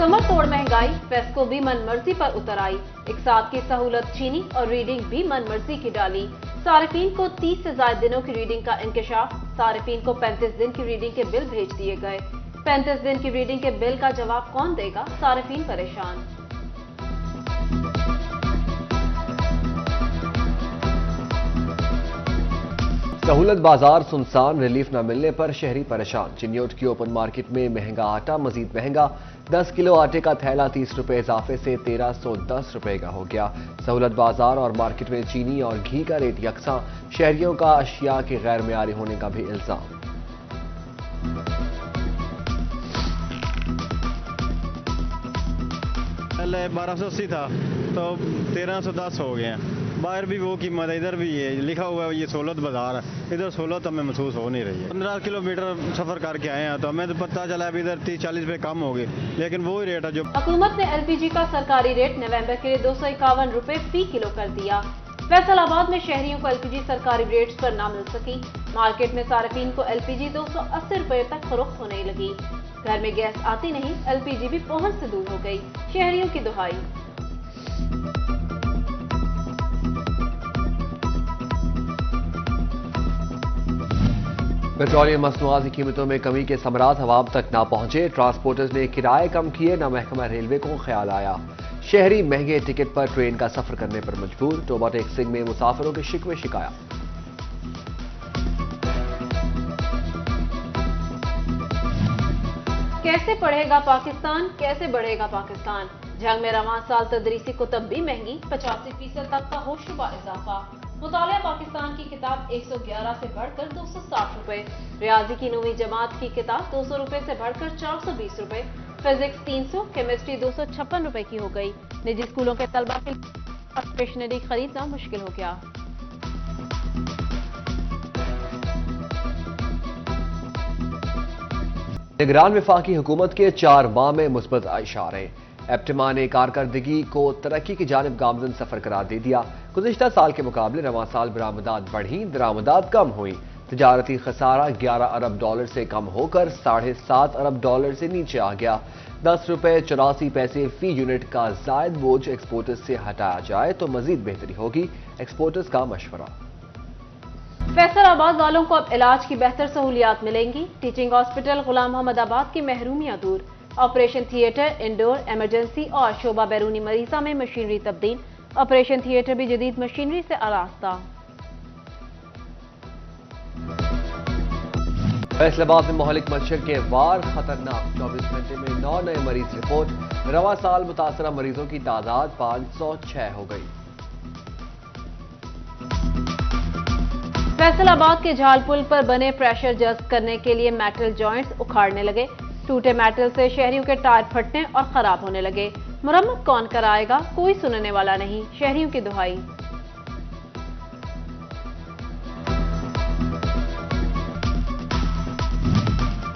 कमर तोड़ महंगाई, फेस्को भी मनमर्जी पर उतर आई। एक साथ की सहूलत छीनी और रीडिंग भी मनमर्जी की डाली। सार्फिन को 30 से ज्यादा दिनों की रीडिंग का इंकशाफ। सार्फिन को 35 दिन की रीडिंग के बिल भेज दिए गए। 35 दिन की रीडिंग के बिल का जवाब कौन देगा, सार्फिन परेशान। सहूलत बाजार सुनसान, रिलीफ न मिलने पर शहरी परेशान। चिन्योट की ओपन मार्केट में महंगा आटा मजीद महंगा। 10 किलो आटे का थैला 30 रुपए इजाफे से 1310 रुपए का हो गया। सहूलत बाजार और मार्केट में चीनी और घी का रेट यकसा। शहरियों का अशिया के गैर मियारी होने का भी इल्जाम। पहले 1280 था तो 1310 हो गया। बाहर भी वो कीमत है, इधर भी ये लिखा हुआ है ये सहूलत बाजार है, इधर सहूलत हमें महसूस हो नहीं रही है। 15 किलोमीटर सफर करके आए हैं तो हमें तो पता चला अभी इधर 30-40 रुपए कम हो गए, लेकिन वही रेट है जो हुकूमत ने एलपीजी का सरकारी रेट नवंबर के लिए 251 रुपए फी किलो कर दिया। फैसलाबाद में शहरियों को एलपीजी सरकारी रेट्स पर न मिल सकी। मार्केट में सार्फिन को एलपीजी 280 रुपए तक फरोख्त होने लगी। घर में गैस आती नहीं, एलपीजी भी पहुंच से दूर हो गई। शहरियों की दुहाई। पेट्रोलियम मसनूआत की कीमतों में कमी के समरात हवाब तक ना पहुंचे। ट्रांसपोर्टर्स ने किराए कम किए, न महकमा रेलवे को ख्याल आया। शहरी महंगे टिकट पर ट्रेन का सफर करने पर मजबूर। टोबा टेक सिंह में मुसाफिरों के शिकवे शिकायत। कैसे पढ़ेगा पाकिस्तान, कैसे बढ़ेगा पाकिस्तान। जंग में रवां साल तदरीसी कुतब भी महंगी, 85% तक का होशरुबा इजाफा। मुतालिया पाकिस्तान की किताब 111 से बढ़कर 260 रुपए। रियाजी की 9वीं जमात की किताब 200 रुपए से बढ़कर 420 रुपए। फिजिक्स 300, केमिस्ट्री 256 रुपए की हो गई। निजी स्कूलों के तलबा के लिए स्टेशनरी खरीदना मुश्किल हो गया। निगरान वफाकी हुकूमत के 4 माह में मुस्बत इशारे। एप्टिमा ने कारकर्दगी को तरक्की की जानिब गामजन सफर करार दे दिया। गुज़िश्ता साल के मुकाबले रवां साल बरामदात बढ़ी, दरामदात कम हुई। तजारती खसारा 11 अरब डॉलर से कम होकर 7.5 अरब डॉलर से नीचे आ गया। 10 रुपए 84 पैसे फी यूनिट का जायद बोझ एक्सपोर्टर्स से हटाया जाए तो मजीद बेहतरी होगी, एक्सपोर्टर्स का मशवरा। फैसलाबाद वालों को अब इलाज की बेहतर सहूलियात मिलेंगी। टीचिंग हॉस्पिटल गुलाम मोहम्मद आबाद की महरूमियां दूर। ऑपरेशन थिएटर, इंडोर, इमरजेंसी और शोबा बैरूनी मरीजा में मशीनरी तब्दील। ऑपरेशन थिएटर भी जदीद मशीनरी से आरास्ता। फैसलाबाद में मोहलिक मच्छर के वार खतरनाक, 24 घंटे में 9 नए मरीज रिपोर्ट। रवां साल मुतासरा मरीजों की तादाद 506 हो गई। फैसलाबाद के झाल पुल पर बने प्रेशर जस्ट करने के लिए मेटल जॉइंट्स उखाड़ने लगे। टूटे मेटल से शहरियों के टायर फटने और खराब होने लगे। मुरम्मत कौन कराएगा, कोई सुनने वाला नहीं। शहरियों की दुहाई।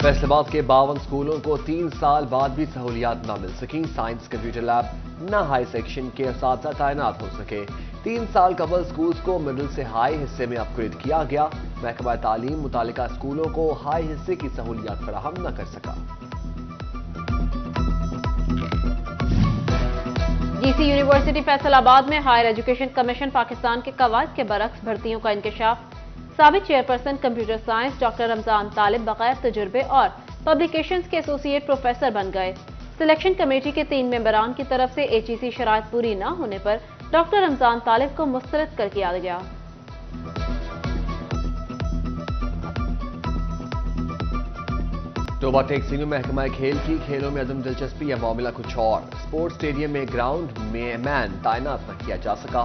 फैसलाबाद के 52 स्कूलों को 3 साल बाद भी सहूलियात न मिल सकी। साइंस कंप्यूटर लैब न हाई सेक्शन के असातिज़ा तैनात हो सके। 3 साल कबल स्कूल्स को मिडिल से हाई हिस्से में अपग्रेड किया गया। महकमा तालीम मुतालिका स्कूलों को हाई हिस्से की सहूलियात फराहम न कर सका। जीसी यूनिवर्सिटी फैसलाबाद में हायर एजुकेशन कमीशन पाकिस्तान के कवायद के बरक्स भर्तियों का इंकशाफ। साबिक chairperson computer science doctor Ramzan Talib बगैर तजुर्बे और पब्लिकेशंस के एसोसिएट प्रोफेसर बन गए। सिलेक्शन कमेटी के 3 मेंबरान की तरफ से एचईसी शराइत पूरी न होने पर डॉक्टर रमजान तालिब को मुस्तरद कर दिया गया। टोबा टेक सिंह में महकमा खेल की खेलों में अदम दिलचस्पी या मामला कुछ और। स्पोर्ट्स स्टेडियम में ग्राउंड में मैन तैनात न किया जा सका।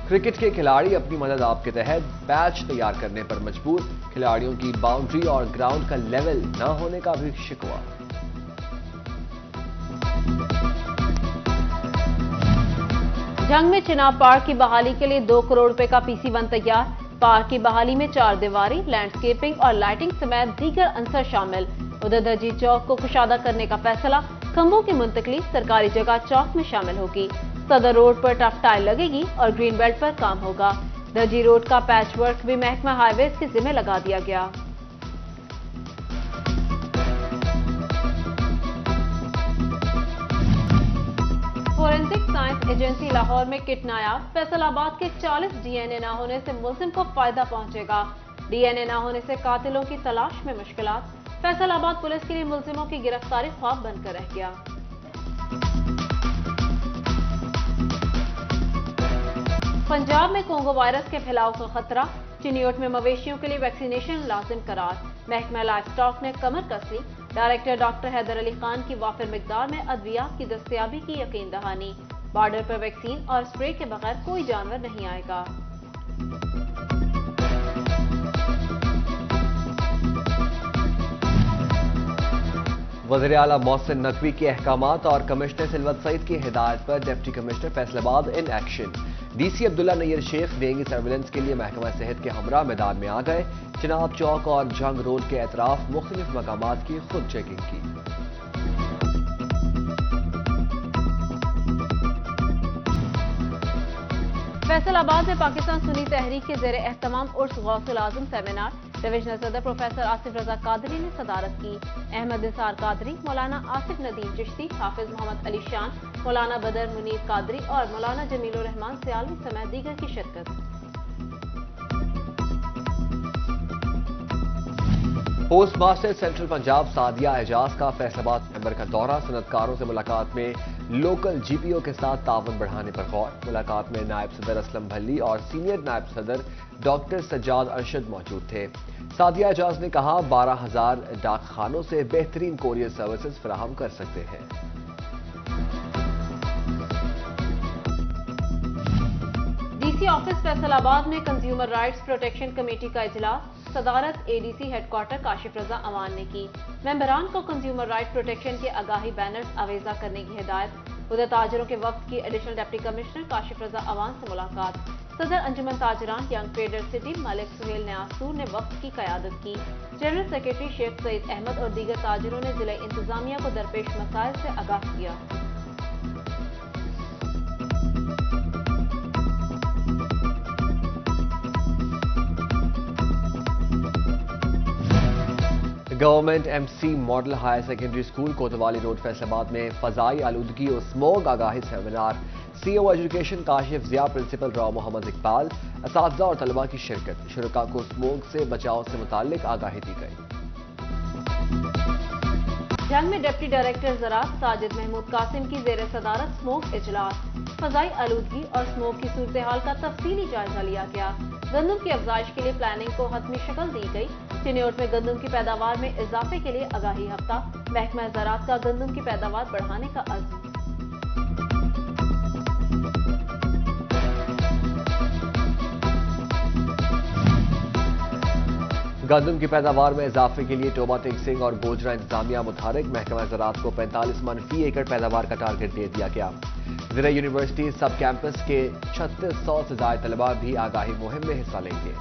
क्रिकेट के खिलाड़ी अपनी मदद आप के तहत पैच तैयार करने पर मजबूर। खिलाड़ियों की बाउंड्री और ग्राउंड का लेवल न होने का भी शिकवा। जंग में चिनाब पार्क की बहाली के लिए 2 करोड़ रुपए का PC1 तैयार। पार्क की बहाली में 4 दीवारी, लैंडस्केपिंग और लाइटिंग समेत दीगर अंसर शामिल। उधर दर्जी चौक को कुशादा करने का फैसला। खंभों की मुंतकली सरकारी जगह चौक में शामिल होगी। सदर रोड पर टफ टाइल लगेगी और ग्रीन बेल्ट पर काम होगा। दर्जी रोड का पैच वर्क भी महकमा हाईवेज के जिम्मे लगा दिया गया। एजेंसी लाहौर में किट नायाब, फैसलाबाद के 40 डीएनए न होने से मुलजिम को फायदा पहुंचेगा। डीएनए न होने से कातिलों की तलाश में मुश्किलात, फैसलाबाद पुलिस के लिए मुलजिमों की गिरफ्तारी ख्वाब बनकर रह गया। पंजाब में कोंगो वायरस के फैलाव का खतरा, चिनियोट में मवेशियों के लिए वैक्सीनेशन लाजिम करार, महकमा लाइफ स्टॉक ने कमर कस ली। डायरेक्टर डॉक्टर हैदर अली खान की वाफिर मिकदार में अद्वियात की दस्तयाबी की यकीन दहानी, बॉर्डर पर वैक्सीन और स्प्रे के बगैर कोई जानवर नहीं आएगा। वज़ीर आला मोहसिन नकवी के अहकामात और कमिश्नर सिलवत सईद की हिदायत पर deputy commissioner Faisalabad in action. DC Abdullah Nayyar Sheikh dengue surveillance के लिए महकमा सेहत के हमरा मैदान में आ गए। चिनाब चौक और जंग रोड के अतराफ मुख्तलिफ मकामात की खुद चेकिंग की। फैसलाबाद में पाकिस्तान सुन्नी तहरीक के ज़ेर एहतमाम उर्स गौसुल आजम सेमिनार, डिविजनल सदर प्रोफेसर आसिफ रजा कादरी ने सदारत की। अहमद निसार कादरी, मौलाना आसिफ नदीम चिश्ती, हाफिज मोहम्मद अली शान, मौलाना बदर मुनीर कादरी और मौलाना जमील रहमान सियालवी समेत दीगर की शिरकत। Post master central Punjab Sadia Ejaz का फैसलाबाद मेंबर का दौरा, सनतकारों से मुलाकात में लोकल जीपीओ के साथ ताउन बढ़ाने पर गौर। मुलाकात में नायब सदर असलम भल्ली और सीनियर नायब सदर डॉक्टर सज्जाद अरशद मौजूद थे। सादिया एजाज ने कहा 12,000 डाक खानों से बेहतरीन कोरियर सर्विसेज फराहम कर सकते हैं। डीसी ऑफिस फैसलाबाद में कंज्यूमर राइट्स प्रोटेक्शन कमेटी का इजलास, सदारत एडीसी हेडक्वार्टर काशिफ रजा अवान ने की। मेंबरान को कंज्यूमर राइट प्रोटेक्शन के आगाही बैनर्स अवेजा करने की हिदायत। उधर ताजरों के वक्त की additional deputy commissioner Kashif Raza Awan से मुलाकात। सदर अंजुमन ताजरान young trader city Malik Suhail न्यासूर ने वक्त की क़यादत की। जनरल सेक्रेटरी शेख सईद अहमद और दीगर ताजरों ने जिला इंतजामिया को दरपेश मसाइल से आगाह किया। Government MC model higher secondary school Kotwali road Faisalabad में फजाई आलूदगी और स्मोग आगाही seminar, CEO education Kashif Zia, principal Rao Mohammad Iqbal, असातिज़ा और तलबा की शिरकत। शुरका को स्मोग से बचाव से मुताल्लिक आगाही दी गई। जंग में डिप्टी डायरेक्टर ज़राअत साजिद महमूद कासिम की ज़ेर सदारत स्मोग इजलास, फजाई आलूदगी और स्मोग की सूरत हाल का तफसीली जायजा लिया गया। गंदम की अफजाइश के लिए प्लानिंग को हतमी शक्ल दी गई। चिनियोट में गंदम की पैदावार में इजाफे के लिए आगाही हफ्ता, महकमा ज़राअत का गंदम की पैदावार बढ़ाने का अज़्म। गंदम की पैदावार में इजाफे के लिए टोबा टिंग सिंह और गोजरा इंतजामिया मुतारिक। महकमा ज़राअत को 45 मन फी एकड़ पैदावार का टारगेट दे दिया गया। ज़िला यूनिवर्सिटी सब कैंपस के 3600 से ज्यादा तलबा भी आगाही मुहिम में हिस्सा लेंगे।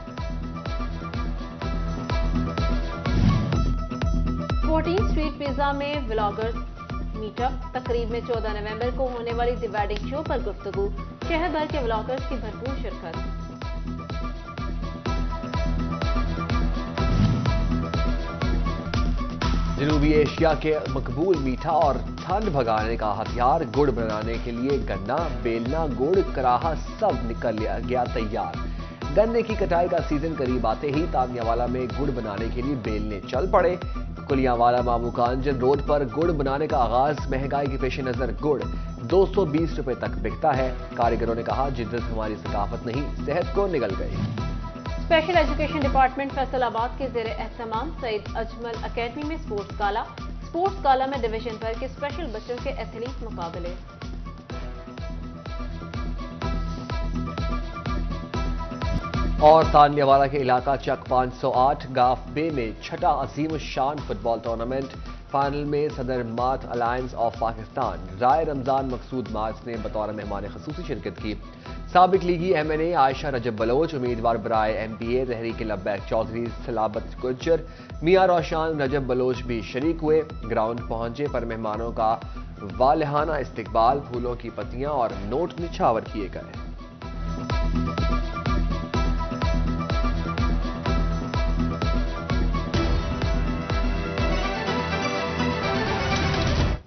14 स्ट्रीट पिज्जा में व्लॉगर्स मीटअप, तकरीब में 14 नवंबर को होने वाली द वेडिंग शो पर गुफ्तगू, शहर भर के व्लॉगर्स की भरपूर शिरकत। जनूबी एशिया के मकबूल मीठा और ठंड भगाने का हथियार गुड़ बनाने के लिए गन्ना, बेलना, गुड़, कराहा सब निकल गया तैयार। गन्ने की कटाई का सीजन करीब आते ही तानियावाला में गुड़ बनाने के लिए बेलने चल पड़े। कुलियांवाला मामू कांजन रोड पर गुड़ बनाने का आगाज, महंगाई के पेश नजर गुड़ 220 रुपए तक बिकता है। कारीगरों ने कहा जिद्दत हमारी सकाफत नहीं, सेहत को निगल गई। स्पेशल एजुकेशन डिपार्टमेंट फैसलाबाद के ज़ेर एहतमाम सईद अजमल अकेडमी में स्पोर्ट्स गाला में डिवीजन भर के स्पेशल बच्चों के एथलीट मुकाबले। और तानियावाला के इलाका चक 508 गाफ बे में छठा अजीम शान फुटबॉल टूर्नामेंट फाइनल में सदर मात अलायंस ऑफ पाकिस्तान राय रमजान मकसूद मार्च ने बतौर मेहमान खसूसी शिरकत की। साबिक लीगी MNA आयशा रजब बलोच, उम्मीदवार बराए MPA तहरीक लब्बैक चौधरी सलाबत गुज्जर, मियां रोशान रजब बलोच भी शरीक हुए। ग्राउंड पहुंचे पर मेहमानों का वालिहाना इस्तकबाल, फूलों की पत्तियां और नोट निछावर किए गए।